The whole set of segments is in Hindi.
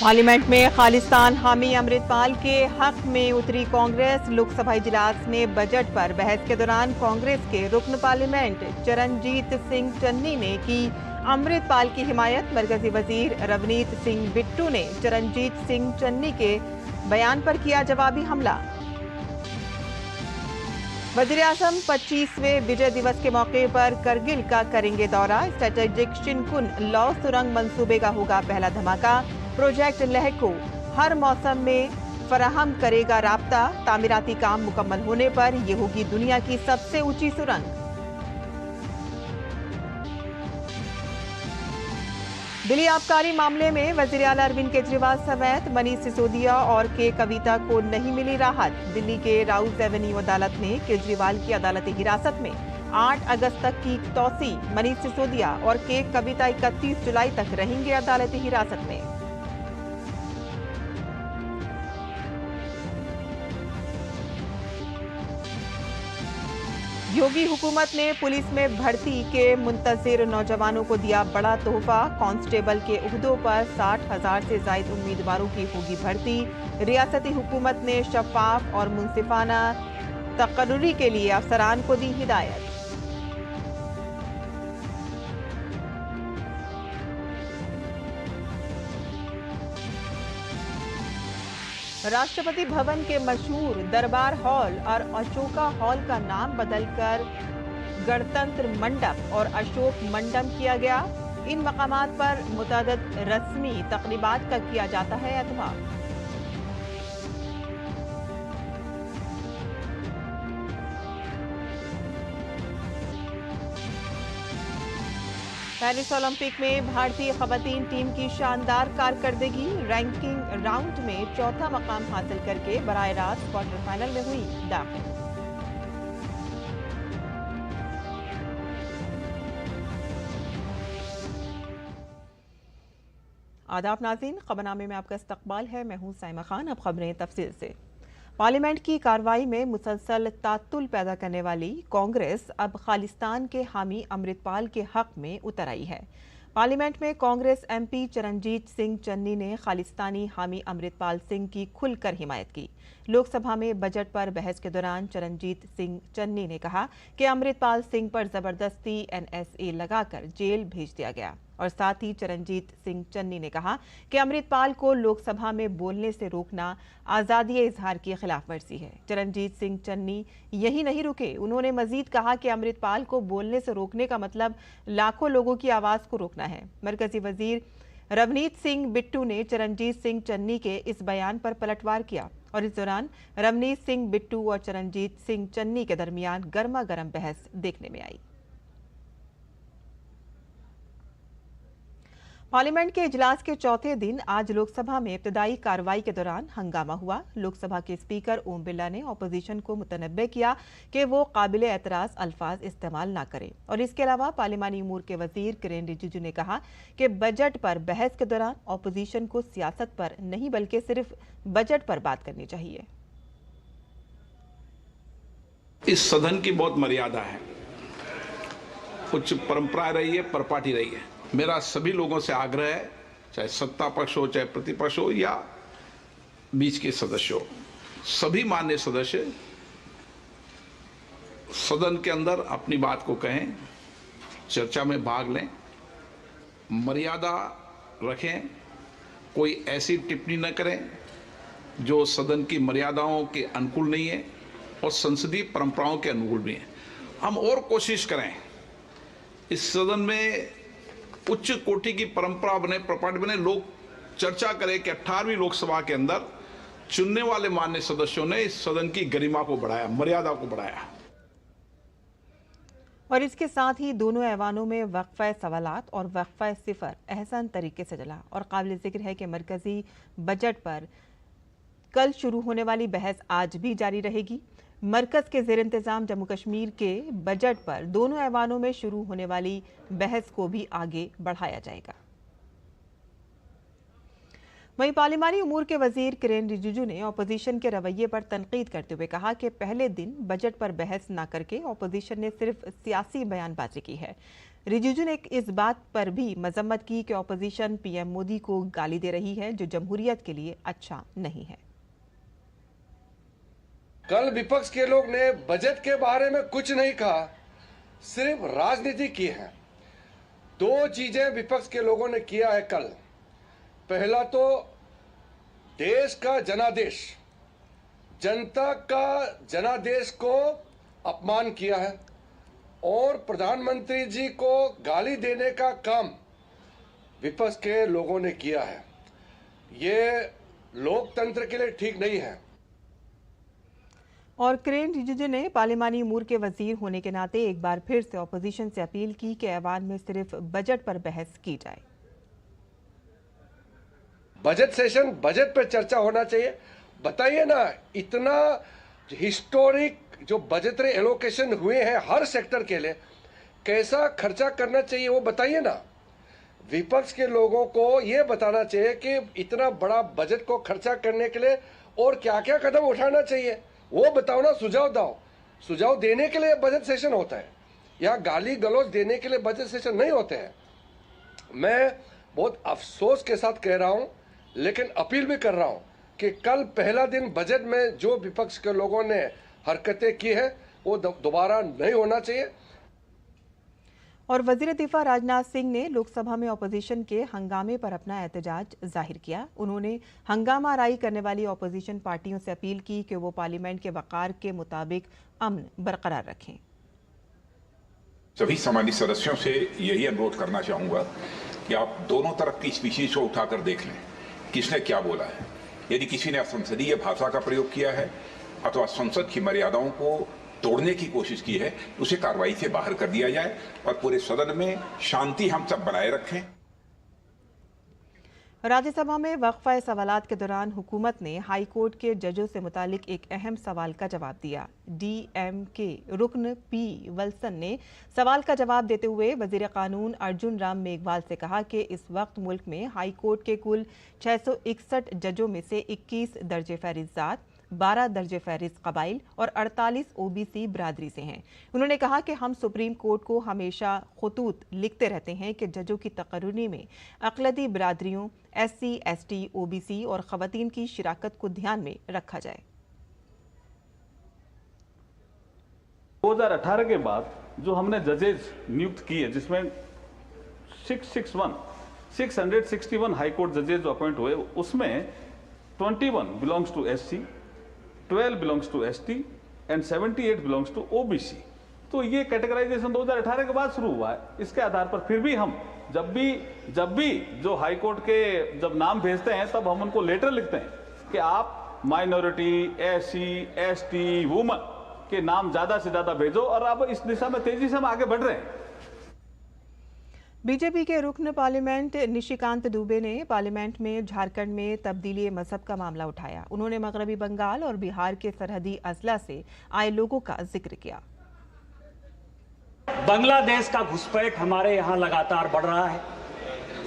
पार्लियामेंट में खालिस्तान हामी अमृतपाल के हक में उतरी कांग्रेस। लोकसभा इजलास में बजट पर बहस के दौरान कांग्रेस के रुकन पार्लियामेंट चरणजीत सिंह चन्नी ने की अमृतपाल की हिमायत। मरकजी वजीर रवनीत सिंह बिट्टू ने चरणजीत सिंह चन्नी के बयान पर किया जवाबी हमला। वजीर-ए-आजम 25वें विजय दिवस के मौके पर करगिल का करेंगे दौरा। स्ट्रेटेजिक शिनकुन लौ सुरंग मंसूबे का होगा पहला धमाका। प्रोजेक्ट लह को हर मौसम में फराहम करेगा राब्ता। तामीराती काम मुकम्मल होने पर यह होगी दुनिया की सबसे ऊंची सुरंग। दिल्ली आबकारी मामले में वजीर आला अरविंद केजरीवाल समेत मनीष सिसोदिया और के कविता को नहीं मिली राहत। दिल्ली के राउज एवेन्यू अदालत ने केजरीवाल की अदालती हिरासत में 8 अगस्त तक की तौसी। मनीष सिसोदिया और के कविता 31 जुलाई तक रहेंगे अदालती हिरासत में। योगी हुकूमत ने पुलिस में भर्ती के मुंतजिर नौजवानों को दिया बड़ा तोहफा। कांस्टेबल के ओहदों पर 60,000 से ज्यादा उम्मीदवारों की होगी भर्ती। रियासती हुकूमत ने शफाफ और मुंसिफाना तकर्रुरी के लिए अफसरान को दी हिदायत। राष्ट्रपति भवन के मशहूर दरबार हॉल और अशोका हॉल का नाम बदलकर गणतंत्र मंडप और अशोक मंडप किया गया। इन मकामात पर मुतअद्दिद रस्मी तकरीबात का किया जाता है एहतमाम। पेरिस ओलंपिक में भारतीय खवातीन टीम की शानदार कारकर्दगी। रैंकिंग राउंड में चौथा मकाम हासिल करके बराह रास्त क्वार्टर फाइनल में हुई दाखिल। आदाब नाज़रीन, खबरनामे में आपका इस्तकबाल है। मैं हूं साइमा खान। अब खबरें तफसील से। पार्लियामेंट की कार्रवाई में मुसलसल तात्तुल पैदा करने वाली कांग्रेस अब खालिस्तान के हामी अमृतपाल के हक में उतर आई है। पार्लियामेंट में कांग्रेस एमपी चरणजीत सिंह चन्नी ने खालिस्तानी हामी अमृतपाल सिंह की खुलकर हिमायत की। लोकसभा में बजट पर बहस के दौरान चरणजीत सिंह चन्नी ने कहा कि अमृतपाल सिंह पर जबरदस्ती एनएसए लगाकर जेल भेज दिया गया। और साथ ही चरणजीत सिंह चन्नी ने कहा कि अमृतपाल को लोकसभा में बोलने से रोकना आज़ादी इजहार की खिलाफ वर्जी है। चरणजीत सिंह चन्नी यही नहीं रुके, उन्होंने मजीद कहा कि अमृतपाल को बोलने से रोकने का मतलब लाखों लोगों की आवाज को रोकना है। मरकजी वजीर रवनीत सिंह बिट्टू ने चरणजीत सिंह चन्नी के इस बयान पर पलटवार किया और इस दौरान रवनीत सिंह बिट्टू और चरणजीत सिंह चन्नी के दरमियान गर्मा गर्म बहस देखने में आई। पार्लियामेंट के इजलास के चौथे दिन आज लोकसभा में इब्तदाई कार्रवाई के दौरान हंगामा हुआ। लोकसभा के स्पीकर ओम बिरला ने ऑपोजिशन को मुतनब्बे किया कि वो काबिल एतराज अल्फाज इस्तेमाल ना करें। और इसके अलावा पार्लियामानी उमूर के वजीर किरेन रिजिजू ने कहा कि बजट पर बहस के दौरान ऑपोजिशन को सियासत पर नहीं बल्कि सिर्फ बजट पर बात करनी चाहिए। इस सदन की बहुत मर्यादा है, कुछ परंपरा रही है, परपाटी रही है। मेरा सभी लोगों से आग्रह है, चाहे सत्ता पक्ष हो, चाहे प्रतिपक्ष हो या बीच के सदस्य हो, सभी माननीय सदस्य सदन के अंदर अपनी बात को कहें, चर्चा में भाग लें, मर्यादा रखें, कोई ऐसी टिप्पणी न करें जो सदन की मर्यादाओं के अनुकूल नहीं है और संसदीय परंपराओं के अनुकूल भी है। हम और कोशिश करें इस सदन में उच्च कोटि की परंपरा बने, प्रॉपर्टी बने, लोग चर्चा करें कि 18वीं लोकसभा के अंदर चुनने वाले माननीय सदस्यों ने इस सदन की गरिमा को बढ़ाया, मर्यादा को बढ़ाया। और इसके साथ ही दोनों ऐवानों में वक्फा सवालात और वक्फा सिफर एहसान तरीके से चला। और काबिल जिक्र है कि मरकजी बजट पर कल शुरू होने वाली बहस आज भी जारी रहेगी। मरकज के ज़ेर इंतज़ाम जम्मू कश्मीर के बजट पर दोनों ऐवानों में शुरू होने वाली बहस को भी आगे बढ़ाया जाएगा। वहीं पार्लिमानी उमूर के वजीर किरेन रिजिजू ने ऑपोजिशन के रवैये पर तनकीद करते हुए कहा कि पहले दिन बजट पर बहस न करके ऑपोजिशन ने सिर्फ सियासी बयानबाजी की है। रिजिजू ने इस बात पर भी मजम्मत की कि ऑपोजिशन पीएम मोदी को गाली दे रही है, जो जमहूरियत के लिए अच्छा नहीं है। कल विपक्ष के लोग ने बजट के बारे में कुछ नहीं कहा, सिर्फ राजनीति की है। दो चीजें विपक्ष के लोगों ने किया है कल। पहला तो देश का जनादेश, जनता का जनादेश को अपमान किया है और प्रधानमंत्री जी को गाली देने का काम विपक्ष के लोगों ने किया है। ये लोकतंत्र के लिए ठीक नहीं है। और किरेन रिजिजू ने पार्लिमानी उमूर के वजीर होने के नाते एक बार फिर से ऑपोजिशन से अपील की कि ऐवान में सिर्फ बजट पर बहस की जाए। बजट सेशन, बजट पर चर्चा होना चाहिए। बताइए ना, इतना हिस्टोरिक जो बजटरी एलोकेशन हुए हैं हर सेक्टर के लिए, कैसा खर्चा करना चाहिए वो बताइए ना। विपक्ष के लोगों को ये बताना चाहिए कि इतना बड़ा बजट को खर्चा करने के लिए और क्या क्या कदम उठाना चाहिए, वो बताओ ना, सुझाव दो। सुझाव देने के लिए बजट सेशन होता है, या गाली गलौज देने के लिए बजट सेशन नहीं होते हैं। मैं बहुत अफसोस के साथ कह रहा हूं, लेकिन अपील भी कर रहा हूं कि कल पहला दिन बजट में जो विपक्ष के लोगों ने हरकतें की है वो दोबारा नहीं होना चाहिए। और वजीर दिफा राजनाथ सिंह ने लोकसभा में ऑपोजिशन के हंगामे पर अपना एहतजाज जाहिर किया। उन्होंने हंगामा आराई करने वाली ऑपोजिशन पार्टियों से अपील की कि वो पार्लियामेंट के वक़ार के मुताबिक अमन बरकरार रखें। सभी सम्मानित सदस्यों से यही अनुरोध करना चाहूंगा कि आप दोनों तरफ की स्पीशीज को उठाकर देख लें, किसने क्या बोला है। यदि किसी ने असंसदीय भाषा का प्रयोग किया है अथवा संसद की मर्यादाओं को तोड़ने की कोशिश की है, उसे कार्रवाई से बाहर कर दिया जाए और पूरे सदन में शांति हम सब बनाए रखें। राज्यसभा में वक्फा सवालात के दौरान हुकूमत ने हाई कोर्ट के जजों से मुतालिक एक अहम सवाल का जवाब दिया। डीएमके रुकन पी वल्सन ने सवाल का जवाब देते हुए वजीर कानून अर्जुन राम मेघवाल से कहा कि इस वक्त मुल्क में हाई कोर्ट के कुल 661 जजों में से 21 दर्जे फहरिस्त ज़ात, 12 दर्जे फहरिस्त कबाइल और 48 ओबीसी बिरादरी से हैं। उन्होंने कहा कि हम सुप्रीम कोर्ट को हमेशा खुतूत लिखते रहते हैं कि जजों की तकर्री में अक़लियती बिरादरियों, एससी, एसटी, ओबीसी और ख़वातीन की शिराकत को ध्यान में रखा जाए। 2018 के बाद जो हमने जजेज नियुक्त किए, जिसमें 661 हाई कोर्ट जजेज जो अपॉइंट हुए, उसमें 21 belongs to SC, 12 belongs to ST and 78 belongs to OBC. तो ये कैटेगराइजेशन 2018 के बाद शुरू हुआ है। इसके आधार पर फिर भी हम जब भी जो हाई कोर्ट के जब नाम भेजते हैं, तब हम उनको लेटर लिखते हैं कि आप माइनॉरिटी, एससी, एसटी, वुमन के नाम ज्यादा से ज्यादा भेजो। और अब इस दिशा में तेजी से हम आगे बढ़ रहे हैं। बीजेपी के रुकन पार्लियामेंट निशिकांत दुबे ने पार्लियामेंट में झारखंड में तब्दीली मजहब का मामला उठाया। उन्होंने मगरबी बंगाल और बिहार के सरहदी अजला से आए लोगों का जिक्र किया। बांग्लादेश का घुसपैठ हमारे यहाँ लगातार बढ़ रहा है।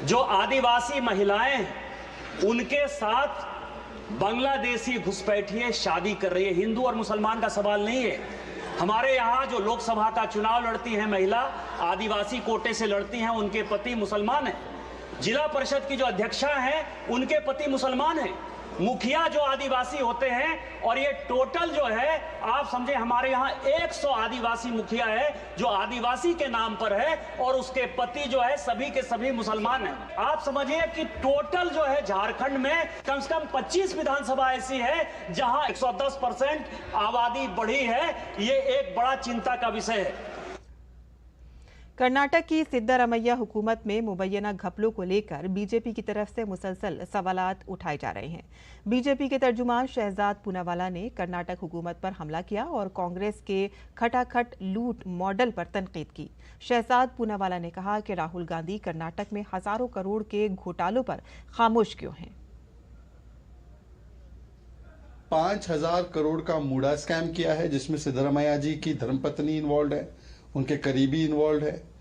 जो आदिवासी महिलाएं हैं, उनके साथ बांग्लादेशी घुसपैठिए शादी कर रही है। हिंदू और मुसलमान का सवाल नहीं है। हमारे यहाँ जो लोकसभा का चुनाव लड़ती हैं महिला, आदिवासी कोटे से लड़ती हैं, उनके पति मुसलमान हैं। जिला परिषद की जो अध्यक्षा हैं, उनके पति मुसलमान हैं। मुखिया जो आदिवासी होते हैं, और ये टोटल जो है आप समझे हमारे यहाँ 100 आदिवासी मुखिया है जो आदिवासी के नाम पर है, और उसके पति जो है सभी के सभी मुसलमान हैं। आप समझिए कि टोटल जो है झारखंड में कम से कम 25 विधानसभा ऐसी है जहां 110% आबादी बढ़ी है। ये एक बड़ा चिंता का विषय है। कर्नाटक की सिद्धारमैया हुकूमत में मुबैना घपलों को लेकर बीजेपी की तरफ से मुसलसल सवालात उठाए जा रहे हैं। बीजेपी के तर्जुमान शहजाद पूनावाला ने कर्नाटक हुकूमत पर हमला किया और कांग्रेस के खटाखट लूट मॉडल पर तनकीद की। शहजाद पूनावाला ने कहा कि राहुल गांधी कर्नाटक में हजारों करोड़ के घोटालों पर खामोश क्यों हैं। 5000 करोड़ का मूडा स्कैम किया है, जिसमें सिद्धारमैया जी की धर्मपत्नी इन्वॉल्व है, उनके करीबी इन्वॉल्व है।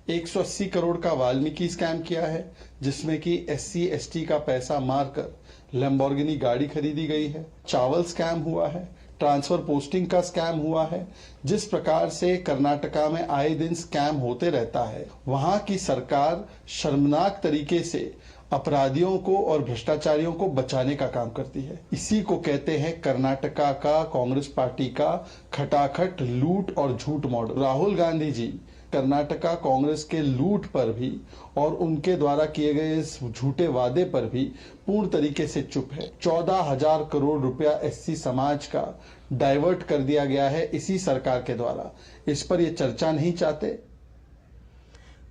180 करोड़ का वाल्मीकि स्कैम किया है, जिसमें कि SC ST का पैसा मारकर लैम्बोर्गिनी गाड़ी खरीदी गई है। चावल स्कैम हुआ है, ट्रांसफर पोस्टिंग का स्कैम हुआ है। जिस प्रकार से कर्नाटका में आए दिन स्कैम होते रहता है, वहां की सरकार शर्मनाक तरीके से अपराधियों को और भ्रष्टाचारियों को बचाने का काम करती है। इसी को कहते हैं कर्नाटका का कांग्रेस पार्टी का खटाखट लूट और झूठ मॉडल। राहुल गांधी जी कर्नाटका कांग्रेस के लूट पर भी और उनके द्वारा किए गए इस झूठे वादे पर भी पूर्ण तरीके से चुप है। 14,000 करोड़ रुपया SC समाज का डाइवर्ट कर दिया गया है इसी सरकार के द्वारा। इस पर ये चर्चा नहीं चाहते।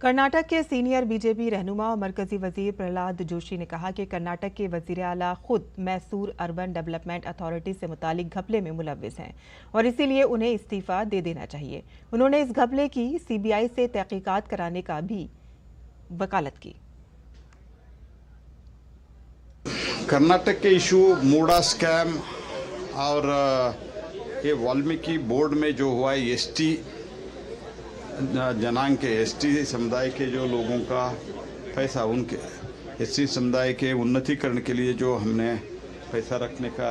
कर्नाटक के सीनियर बीजेपी रहनुमा और मरकजी वजीर प्रहलाद जोशी ने कहा कि कर्नाटक के वजीर आला खुद मैसूर अर्बन डेवलपमेंट अथॉरिटी से मुतालिक घपले में मुलव्विस हैं और इसीलिए उन्हें इस्तीफा दे देना चाहिए। उन्होंने इस घपले की CBI से तहकीकात कराने का भी वकालत की। कर्नाटक के इशू मूडा स्कैम और ये वाल्मीकि बोर्ड में जो हुआ है ST जनांग के ST समुदाय के जो लोगों का पैसा, उनके SC समुदाय के उन्नतीकरण के लिए जो हमने पैसा रखने का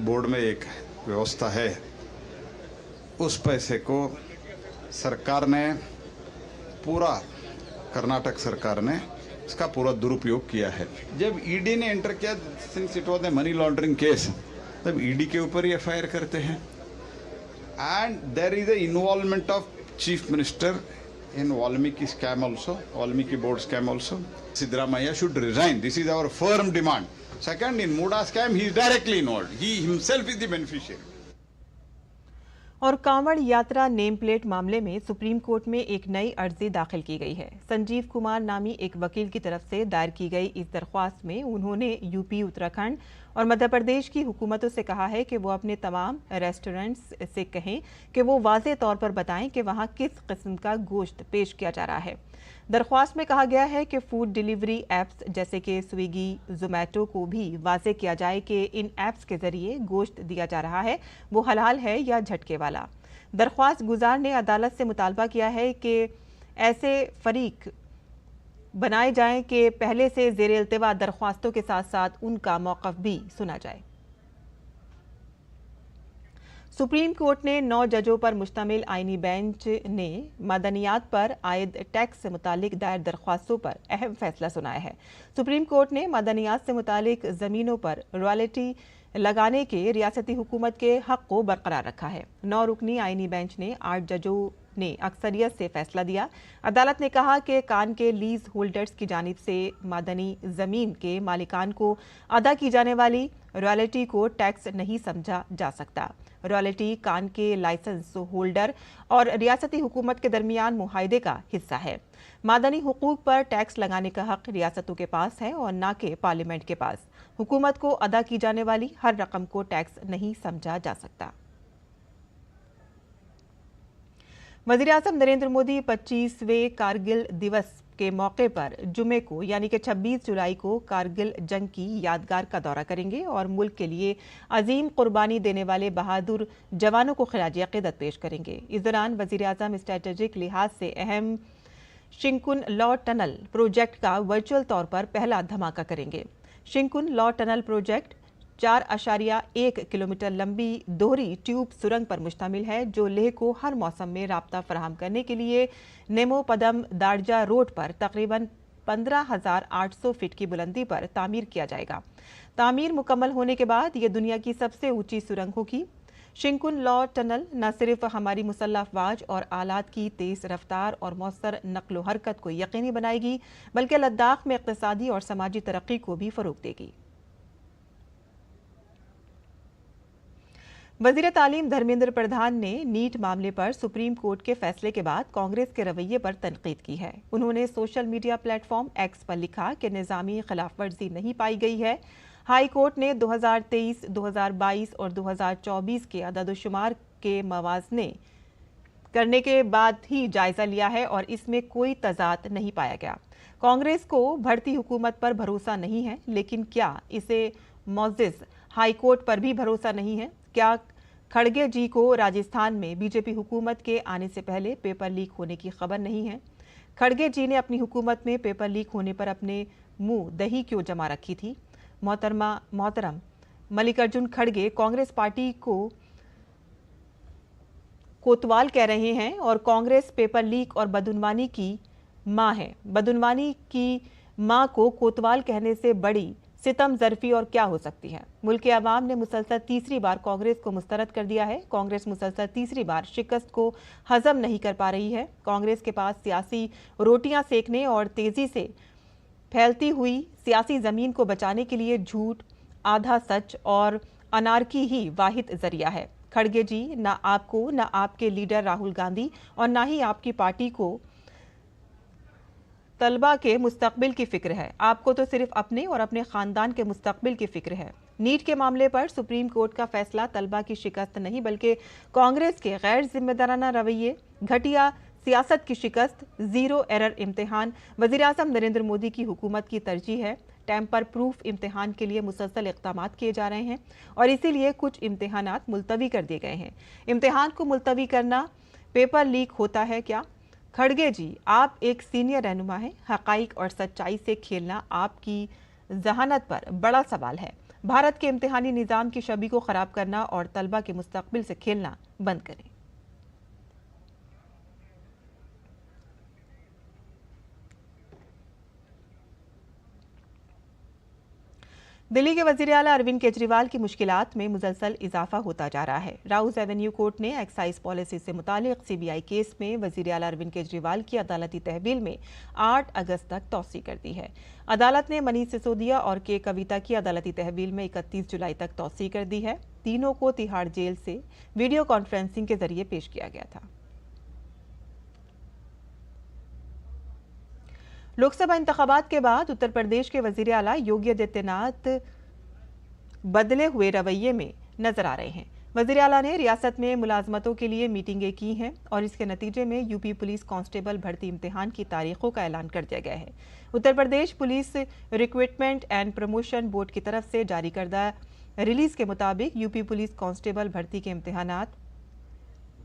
बोर्ड में एक व्यवस्था है, उस पैसे को सरकार ने पूरा, कर्नाटक सरकार ने इसका पूरा दुरुपयोग किया है। जब ED ने एंटर किया, since it was a money laundering case, तब ED के ऊपर ही FIR करते हैं। And there is a involvement of Chief Minister in Valmiki scam also, Valmiki board scam also. Siddaramaiah should resign. This is our firm demand. Second, in Muda scam, he is directly involved. He himself is the beneficiary. और कांवड़ यात्रा नेम प्लेट मामले में सुप्रीम कोर्ट में एक नई अर्जी दाखिल की गई है। संजीव कुमार नामी एक वकील की तरफ से दायर की गई इस दरख्वास्त में उन्होंने UP, उत्तराखंड और मध्य प्रदेश की हुकूमतों से कहा है कि वो अपने तमाम रेस्टोरेंट्स से कहें कि वो वाज़े तौर पर बताएं कि वहां किस किस्म का गोश्त पेश किया जा रहा है। दरख्वास्त में कहा गया है कि फूड डिलीवरी ऐप्स जैसे कि स्विगी, जोमेटो को भी वाज़े किया जाए कि इन ऐप्स के जरिए गोश्त दिया जा रहा है वो हलाल है या झटके वाला। दरख्वास्त गुजार ने अदालत से मुतालबा किया है कि ऐसे फरीक बनाए जाएं कि पहले से ज़ेर इल्तिवा दरख्वास्तों के साथ साथ उनका मौक़िफ़ भी सुना जाए। सुप्रीम कोर्ट ने 9 जजों पर मुश्तमिल आईनी बेंच ने मदनियात पर आयद टैक्स से मुतालिक दायर दरख्वास्तों पर अहम फैसला सुनाया है। सुप्रीम कोर्ट ने मदनियात से मुतालिक ज़मीनों पर रॉयल्टी लगाने के रियासती हुकूमत के हक़ को बरकरार रखा है। 9 रुकनी आईनी बेंच ने 8 जजों ने अक्सरियत से फैसला दिया। अदालत ने कहा कि कान के लीज होल्डर्स की जानिब से मादनी ज़मीन के मालिकान को अदा की जाने वाली रॉयल्टी को टैक्स नहीं समझा जा सकता। रॉयल्टी कान के लाइसेंस होल्डर और रियासती हुकूमत के दरमियान मुआहदे का हिस्सा है। मादनी हुकूक पर टैक्स लगाने का हक रियासतों के पास है और न कि पार्लियामेंट के पास। हुकूमत को अदा की जाने वाली हर रकम को टैक्स नहीं समझा जा सकता। वज़ीर-ए-आज़म नरेंद्र मोदी 25वें कारगिल दिवस के मौके पर जुमे को यानी कि 26 जुलाई को कारगिल जंग की यादगार का दौरा करेंगे और मुल्क के लिए अजीम कुर्बानी देने वाले बहादुर जवानों को खिराज अक़ीदत पेश करेंगे। इस दौरान वज़ीर-ए-आज़म स्ट्रेटेजिक लिहाज से अहम शिंकुन लॉ टनल प्रोजेक्ट का वर्चुअल तौर पर पहला धमाका करेंगे। Shinkun law tunnel project 4.1 kilometre लंबी दोहरी ट्यूब सुरंग पर मुश्तमिल है, जो लेह को हर मौसम में राब्ता फराहम करने के लिए नेमोपदम दारजा रोड पर तकरीबन 15,800 फीट की बुलंदी पर तामीर किया जाएगा। तामीर मुकम्मल होने के बाद ये दुनिया की सबसे ऊंची सुरंग होगी। शिंकुन लॉ टनल न सिर्फ हमारी मुसल्लह अफवाज और आलात की तेज रफ्तार और मौसर नक्लो हरकत को यकीनी बनाएगी, बल्कि लद्दाख में इक़्तिसादी और समाजी तरक्की को भी फ़रोग़ देगी। वज़ीर तालीम धर्मेंद्र प्रधान ने नीट मामले पर सुप्रीम कोर्ट के फैसले के बाद कांग्रेस के रवैये पर तनकीद की है। उन्होंने सोशल मीडिया प्लेटफॉर्म एक्स पर लिखा कि निज़ामी खिलाफवर्जी नहीं पाई गई है। हाई कोर्ट ने 2023, 2022 और 2024 के अदद-ओ-शुमार के मवाज़ने करने के बाद ही जायजा लिया है और इसमें कोई तज़ाद नहीं पाया गया। कांग्रेस को बढ़ती हुकूमत पर भरोसा नहीं है, लेकिन क्या इसे मौजिज़ हाई कोर्ट पर भी भरोसा नहीं है? क्या खड़गे जी को राजस्थान में बीजेपी हुकूमत के आने से पहले पेपर लीक होने की खबर नहीं है? खड़गे जी ने अपनी हुकूमत में पेपर लीक होने पर अपने मुंह दही क्यों जमा रखी थी? मोहतरम मल्लिकार्जुन खड़गे कांग्रेस पार्टी को कोतवाल कह रहे हैं और कांग्रेस पेपर लीक और बदउनवानी की मां है। बदउनवानी की मां को कोतवाल कहने से बड़ी सितम ज़रफ़ी और क्या हो सकती है? मुल्क के अवाम ने मुसलसल तीसरी बार कांग्रेस को मुस्तरद कर दिया है। कांग्रेस मुसलसल तीसरी बार शिकस्त को हजम नहीं कर पा रही है। कांग्रेस के पास सियासी रोटियां सेकने और तेजी से फैलती हुई सियासी जमीन को बचाने के लिए झूठ, आधा सच और अनारकी ही वाहिद जरिया है। खड़गे जी, ना आपको, ना आपके लीडर राहुल गांधी और ना ही आपकी पार्टी को तलबा के मुस्तकबिल की फिक्र है। आपको तो सिर्फ अपने और अपने खानदान के मुस्तकबिल की फिक्र है। नीट के मामले पर सुप्रीम कोर्ट का फैसला तलबा की शिकस्त नहीं बल्कि कांग्रेस के गैर जिम्मेदाराना रवैये, घटिया सियासत की शिकस्त, जीरो एरर इम्तिहान वज़ीर आज़म नरेंद्र मोदी की हुकूमत की तरजीह है। टैंपर प्रूफ इम्तिहान के लिए मुसलसल इक़दाम किए जा रहे हैं और इसीलिए कुछ इम्तिहानात मुलतवी कर दिए गए हैं। इम्तिहान को मुलतवी करना पेपर लीक होता है क्या? खड़गे जी, आप एक सीनियर रहनुमा हैं। हक़ाइक़ और सच्चाई से खेलना आपकी जहानत पर बड़ा सवाल है। भारत के इम्तिहानी निज़ाम की छवि को ख़राब करना और तलबा के मुस्तकबिल से खेलना बंद करें। दिल्ली के वज़ीर आला अरविंद केजरीवाल की मुश्किलात में मुसलसल इजाफा होता जा रहा है। राउस एवेन्यू कोर्ट ने एक्साइज पॉलिसी से मुतालिक सीबीआई केस में वज़ीर आला अरविंद केजरीवाल की अदालती तहवील में 8 अगस्त तक तौसी कर दी है। अदालत ने मनीष सिसोदिया और के कविता की अदालती तहवील में 31 जुलाई तक तौसी कर दी है। तीनों को तिहाड़ जेल से वीडियो कॉन्फ्रेंसिंग के जरिए पेश किया गया था। लोकसभा इंतखाबात के बाद उत्तर प्रदेश के वजीर आला योगी आदित्यनाथ बदले हुए रवैये में नजर आ रहे हैं। वजीर आला ने रियासत में मुलाजमतों के लिए मीटिंगें की हैं और इसके नतीजे में यूपी पुलिस कांस्टेबल भर्ती इम्तिहान की तारीखों का ऐलान कर दिया गया है। Uttar Pradesh police recruitment and promotion board की तरफ से जारी करदा रिलीज के मुताबिक यूपी पुलिस कांस्टेबल भर्ती के इम्तिहानात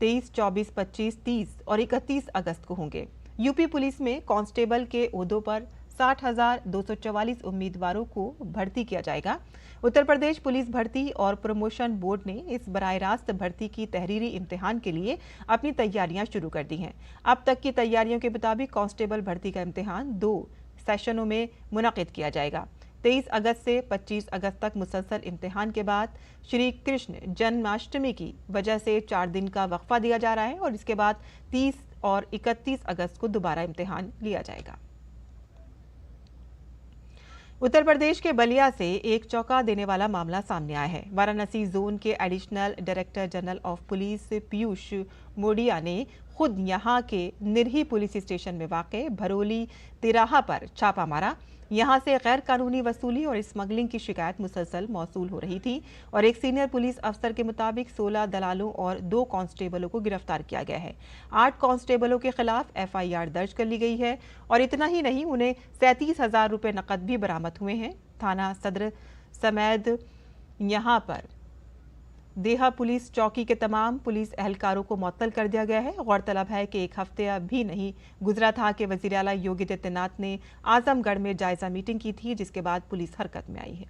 23, 24, 25, 30 और 31 अगस्त को होंगे। यूपी पुलिस में कांस्टेबल के ओहदों पर 60,244 उम्मीदवारों को भर्ती किया जाएगा। उत्तर प्रदेश पुलिस भर्ती और प्रमोशन बोर्ड ने इस बराह रास्त भर्ती की तहरीरी इम्तिहान के लिए अपनी तैयारियां शुरू कर दी हैं। अब तक की तैयारियों के मुताबिक कांस्टेबल भर्ती का इम्तिहान 2 सेशनों में मुनक़िद किया जाएगा। 23 अगस्त से 25 अगस्त तक मुसलसल इम्तिहान के बाद श्री कृष्ण जन्माष्टमी की वजह से 4 दिन का वक्फा दिया जा रहा है और इसके बाद 30 और 31 अगस्त को दोबारा इम्तिहान लिया जाएगा। उत्तर प्रदेश के बलिया से एक चौंका देने वाला मामला सामने आया है। वाराणसी जोन के additional director general of police Piyush Modia ने खुद यहां के निरही पुलिस स्टेशन में वाक़े भरोली तिराहा पर छापा मारा। यहां से गैर कानूनी वसूली और स्मगलिंग की शिकायत मुसलसल मौसूल हो रही थी और एक सीनियर पुलिस अफसर के मुताबिक 16 दलालों और 2 कांस्टेबलों को गिरफ्तार किया गया है। 8 कांस्टेबलों के खिलाफ FIR दर्ज कर ली गई है और इतना ही नहीं, उन्हें 37,000 रुपये नकद भी बरामद हुए हैं। थाना सदर समेत यहां पर देहा पुलिस चौकी के तमाम पुलिस एहलकारों को मुअत्तल कर दिया गया है। गौरतलब है कि 1 हफ्ते भी नहीं गुजरा था कि वज़ीर आला योगी आदित्यनाथ ने आजमगढ़ में जायजा मीटिंग की थी, जिसके बाद पुलिस हरकत में आई है।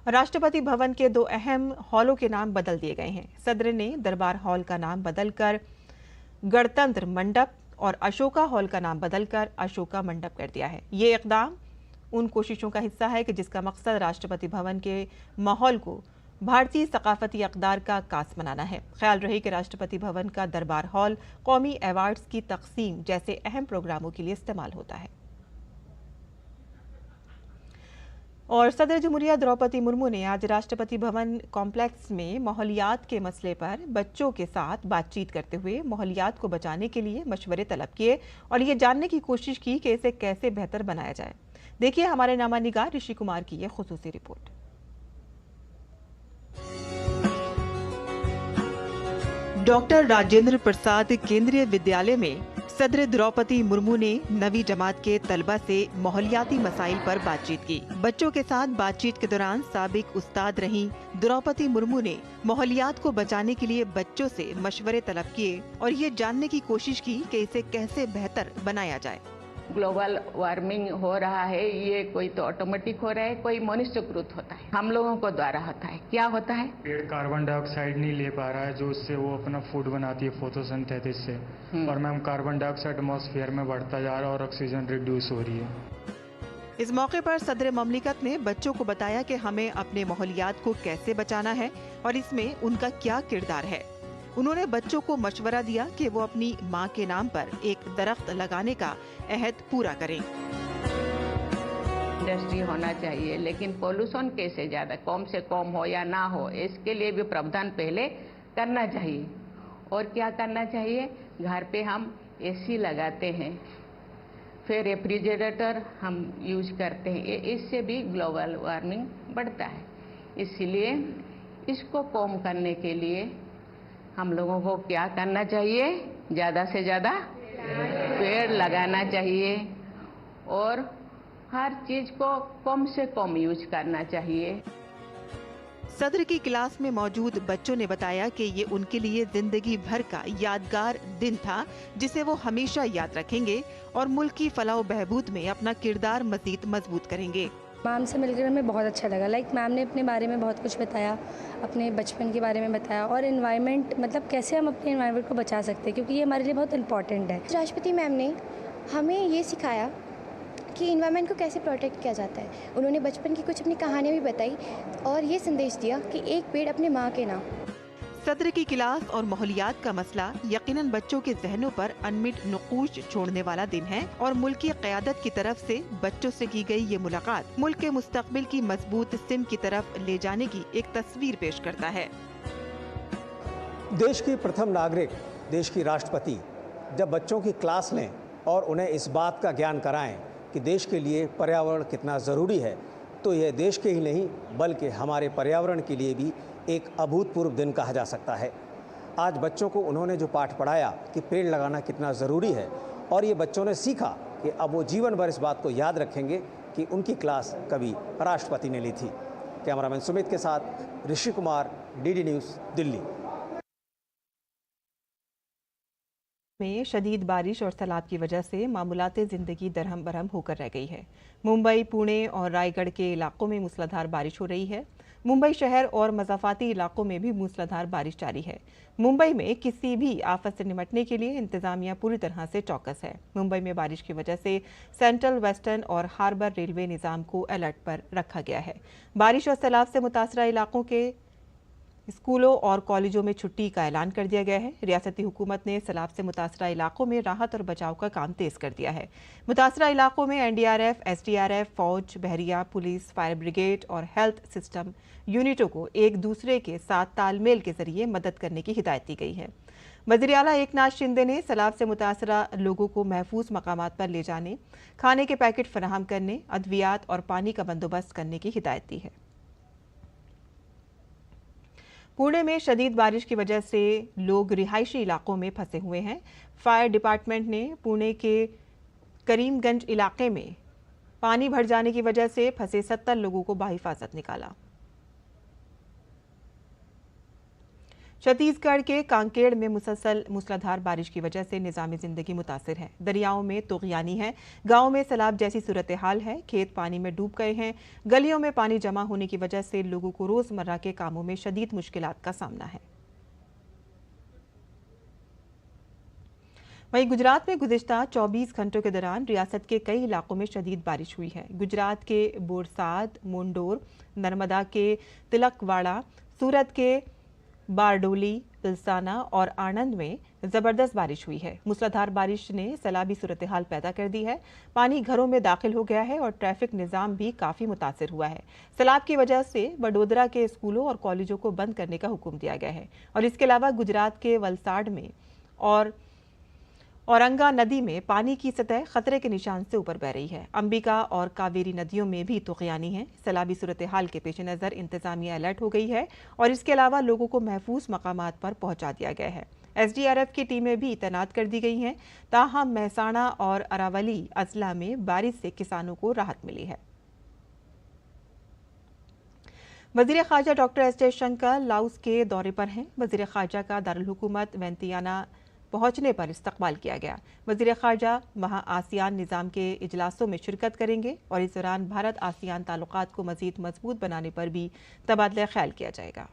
राष्ट्रपति भवन के 2 अहम हॉलों के नाम बदल दिए गए हैं। सदर ने दरबार हॉल का नाम बदलकर गणतंत्र मंडप और अशोका हॉल का नाम बदलकर अशोका मंडप कर दिया है। ये इक़दाम उन कोशिशों का हिस्सा है कि जिसका मकसद राष्ट्रपति भवन के माहौल को भारतीय सकाफती अक़दार का कास बनाना है। ख्याल रहे कि राष्ट्रपति भवन का दरबार हॉल कौमी अवार्ड्स की तक़सीम जैसे अहम प्रोग्रामों के लिए इस्तेमाल होता है। और सदर जमहूरिया द्रौपदी मुर्मू ने आज राष्ट्रपति भवन कॉम्प्लेक्स में माहौलियात के मसले पर बच्चों के साथ बातचीत करते हुए माहौलियात को बचाने के लिए मशवरे तलब किए और ये जानने की कोशिश की कि इसे कैसे बेहतर बनाया जाए। देखिए हमारे नामा निगार ऋषि कुमार की यह खुसूसी रिपोर्ट। डॉक्टर राजेंद्र प्रसाद केंद्रीय विद्यालय में सदर द्रौपदी मुर्मू ने नवी जमात के तलबा से माहौलियाती मसाइल पर बातचीत की। बच्चों के साथ बातचीत के दौरान साबिक उस्ताद रही द्रौपदी मुर्मू ने माहौलियात को बचाने के लिए बच्चों से मशवरे तलब किए और ये जानने की कोशिश की कि इसे कैसे बेहतर बनाया जाए। ग्लोबल वार्मिंग हो रहा है, ये कोई तो ऑटोमेटिक हो रहा है, कोई मनुष्यकृत होता है, हम लोगों को द्वारा होता है। क्या होता है? पेड़ कार्बन डाइऑक्साइड नहीं ले पा रहा है, जो उससे वो अपना फूड बनाती है फोटोसिंथेसिस से, और मैम कार्बन डाइऑक्साइड एटमॉस्फेयर में बढ़ता जा रहा है और ऑक्सीजन रिड्यूस हो रही है। इस मौके पर सदर ममलिकत ने बच्चों को बताया कि हमें अपने माहौलियात को कैसे बचाना है और इसमें उनका क्या किरदार है। उन्होंने बच्चों को मशवरा दिया कि वो अपनी माँ के नाम पर एक दरख्त लगाने का अहद पूरा करें। इंडस्ट्री होना चाहिए, लेकिन पोल्यूशन कैसे ज्यादा कम से कम हो या ना हो, इसके लिए भी प्रावधान पहले करना चाहिए। और क्या करना चाहिए? घर पे हम एसी लगाते हैं, फिर रेफ्रिजरेटर हम यूज करते हैं, इससे भी ग्लोबल वार्मिंग बढ़ता है। इसलिए इसको कम करने के लिए हम लोगों को क्या करना चाहिए? ज़्यादा से ज़्यादा पेड़ लगाना चाहिए और हर चीज़ को कम से कम यूज करना चाहिए। सदर की क्लास में मौजूद बच्चों ने बताया कि ये उनके लिए जिंदगी भर का यादगार दिन था, जिसे वो हमेशा याद रखेंगे और मुल्क की फलाह बहबूद में अपना किरदार मजीद मजबूत करेंगे। मैम से मिलकर हमें बहुत अच्छा लगा। मैम ने अपने बारे में बहुत कुछ बताया, अपने बचपन के बारे में बताया और एनवायरनमेंट, मतलब कैसे हम अपने एनवायरनमेंट को बचा सकते हैं, क्योंकि ये हमारे लिए बहुत इम्पॉर्टेंट है। राष्ट्रपति मैम ने हमें ये सिखाया कि एनवायरनमेंट को कैसे प्रोटेक्ट किया जाता है। उन्होंने बचपन की कुछ अपनी कहानियाँ भी बताई और ये संदेश दिया कि एक पेड़ अपने माँ के नाम। सदर की क्लास और माहौलियात का मसला यकीनन बच्चों के जहनों पर अनमिट नुकूश छोड़ने वाला दिन है और मुल्क की क़यादत की तरफ से बच्चों से की गई ये मुलाकात मुल्क के मुस्तकबिल की मजबूत सिम की तरफ ले जाने की एक तस्वीर पेश करता है। देश की प्रथम नागरिक, देश की राष्ट्रपति जब बच्चों की क्लास लें और उन्हें इस बात का ज्ञान कराएं कि देश के लिए पर्यावरण कितना ज़रूरी है, तो यह देश के ही नहीं बल्कि हमारे पर्यावरण के लिए भी एक अभूतपूर्व दिन कहा जा सकता है। आज बच्चों को उन्होंने जो पाठ पढ़ाया कि पेड़ लगाना कितना ज़रूरी है, और ये बच्चों ने सीखा कि अब वो जीवन भर इस बात को याद रखेंगे कि उनकी क्लास कभी राष्ट्रपति ने ली थी। कैमरामैन सुमित के साथ ऋषि कुमार, डीडी न्यूज़, दिल्ली। में शदीद बारिश और सैलाब की वजह से मामूलात ज़िंदगी दरहम बरहम होकर रह गई है। मुंबई, पुणे और रायगढ़ के इलाकों में मूसलाधार बारिश हो रही है। मुंबई शहर और मज़ाफ़ाती इलाकों में भी मूसलाधार बारिश जारी है। मुंबई में किसी भी आफत से निपटने के लिए इंतजामिया पूरी तरह से चौकस है। मुंबई में बारिश की वजह से सेंट्रल, वेस्टर्न और हार्बर रेलवे निज़ाम को अलर्ट पर रखा गया है। बारिश और सैलाब से मुतासरा इलाकों के स्कूलों और कॉलेजों में छुट्टी का ऐलान कर दिया गया है। रियासती हुकूमत ने सैलाब से मुतासरा इलाकों में राहत और बचाव का काम तेज कर दिया है। मुतासरा इलाकों में एनडीआरएफ, एसडीआरएफ, फौज, बहरिया, पुलिस, फायर ब्रिगेड और हेल्थ सिस्टम यूनिटों को एक दूसरे के साथ तालमेल के जरिए मदद करने की हिदायत दी गई है। वज़ीर आला एकनाथ शिंदे ने सैलाब से मुतासरा लोगों को महफूज मकामात पर ले जाने, खाने के पैकेट फराहम करने, अद्वियात और पानी का बंदोबस्त करने की हिदायत दी है। पुणे में शदीद बारिश की वजह से लोग रिहायशी इलाकों में फंसे हुए हैं। फायर डिपार्टमेंट ने पुणे के करीमगंज इलाके में पानी भर जाने की वजह से फंसे 70 लोगों को बाहिफाजत निकाला। छत्तीसगढ़ के कांकेड़ में मुसलसल मूसलाधार बारिश की वजह से निज़ामी ज़िंदगी मुतासिर है। दरियाओं में तुग़यानी है, गांव में सैलाब जैसी सूरत हाल है, खेत पानी में डूब गए हैं। गलियों में पानी जमा होने की वजह से लोगों को रोज़मर्रा के कामों में शदीद मुश्किलात का सामना है। वहीं गुजरात में गुज़िश्ता 24 घंटों के दौरान रियासत के कई इलाकों में शदीद बारिश हुई है। गुजरात के बोरसाद, मुंडोर, नर्मदा के तिलकवाड़ा, सूरत के बारडोली, पिलसाना और आणंद में जबरदस्त बारिश हुई है। मूसलाधार बारिश ने सैलाबी सूरत हाल पैदा कर दी है। पानी घरों में दाखिल हो गया है और ट्रैफिक निज़ाम भी काफ़ी मुतासिर हुआ है। सैलाब की वजह से वडोदरा के स्कूलों और कॉलेजों को बंद करने का हुक्म दिया गया है। और इसके अलावा गुजरात के वलसाड में और औरंगा नदी में पानी की सतह खतरे के निशान से ऊपर बह रही है। अंबिका और कावेरी नदियों में भी तुग़यानी है। सैलाबी सूरत हाल के पेश नज़र इंतजामिया अलर्ट हो गई है और इसके अलावा लोगों को महफूज मकामात पर पहुंचा दिया गया है। SDRF की टीमें भी तैनात कर दी गई हैं। ताहम मेहसाणा और अरावली अजला में बारिश से किसानों को राहत मिली है। वज़ीर ख़ारजा डॉक्टर एस जयशंकर लाओस के दौरे पर हैं। वज़ीर ख़ारजा का दारुल हुकूमत वेंतियाना पहुंचने पर इस्तकबाल किया गया। वज़ीर ख़ारजा वहां आसियान निज़ाम के इजलासों में शिरकत करेंगे और इस दौरान भारत आसियान ताल्लुकात को मज़ीद मजबूत बनाने पर भी तबादला ख्याल किया जाएगा।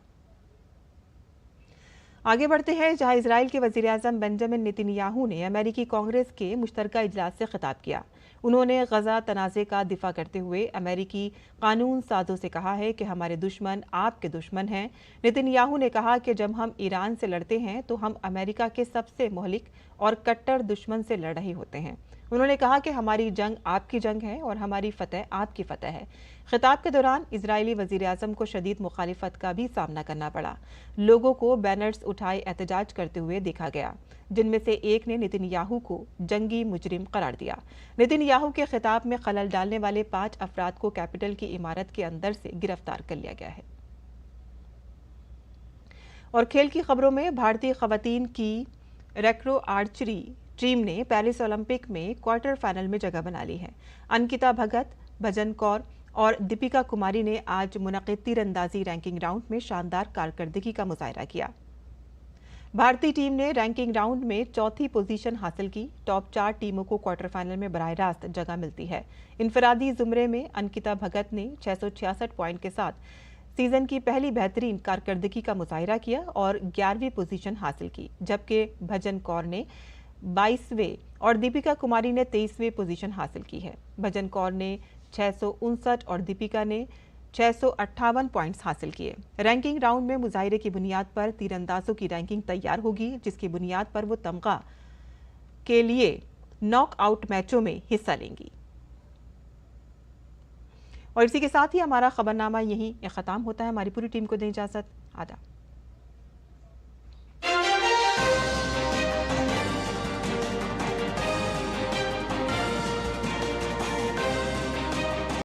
आगे बढ़ते हैं, जहां इजराइल के वज़ीर आज़म बेंजामिन नेतन्याहू ने अमेरिकी कांग्रेस के मुश्तरका इजलास से खिताब किया। उन्होंने गजा तनाज़े का दिफा करते हुए अमेरिकी कानून साजों से कहा है कि हमारे दुश्मन आपके दुश्मन हैं। नेतन्याहू ने कहा कि जब हम ईरान से लड़ते हैं तो हम अमेरिका के सबसे मोहलिक और कट्टर दुश्मन से लड़ रहे होते हैं। उन्होंने कहा कि हमारी जंग आपकी जंग है और हमारी फतह आपकी फतह है। खिताब के दौरान इजरायली वज़ीर आज़म को शदीद मुखालिफत का भी सामना करना पड़ा। लोगों को बैनर्स उठाए एहतजाज करते हुए देखा गया, जिनमें से एक ने नेतन्याहू को जंगी मुजरिम करार दिया। नेतन्याहू के खिताब में खलल डालने वाले 5 अफराद को कैपिटल की इमारत के अंदर से गिरफ्तार कर लिया गया है। और खेल की खबरों में, भारतीय खवातीन की रैक्रो आर्चरी टीम ने पेरिस ओलंपिक में क्वार्टर फाइनल में जगह बना ली है। अंकिता भगत, भजन कौर और दीपिका कुमारी ने आज मुनक़िद तीरंदाजी रैंकिंग राउंड में शानदार कारकर्दगी का मुजाहिरा किया। भारतीय टीम ने रैंकिंग राउंड में चौथी पोजीशन हासिल की। टॉप 4 टीमों को क्वार्टर फाइनल में बराह रास्त जगह मिलती है। इनफरादी जुमरे में अंकिता भगत ने 666 पॉइंट के साथ सीजन की पहली बेहतरीन कारकर्दगी का मुजाहिरा किया और 11वीं पोजीशन हासिल की, जबकि भजन कौर ने 22वें और दीपिका कुमारी ने 23वें पोजीशन हासिल की है। भजन कौर ने 659 और दीपिका ने 658 पॉइंट्स हासिल किए। रैंकिंग राउंड में मुजाहिरे की बुनियाद पर तीरंदाजों की रैंकिंग तैयार होगी, जिसकी बुनियाद पर वो तमगा के लिए नॉकआउट मैचों में हिस्सा लेंगी। और इसी के साथ ही हमारा खबरनामा यहीं ख़त्म होता है। हमारी पूरी टीम को दें इजाज़त। आदाब।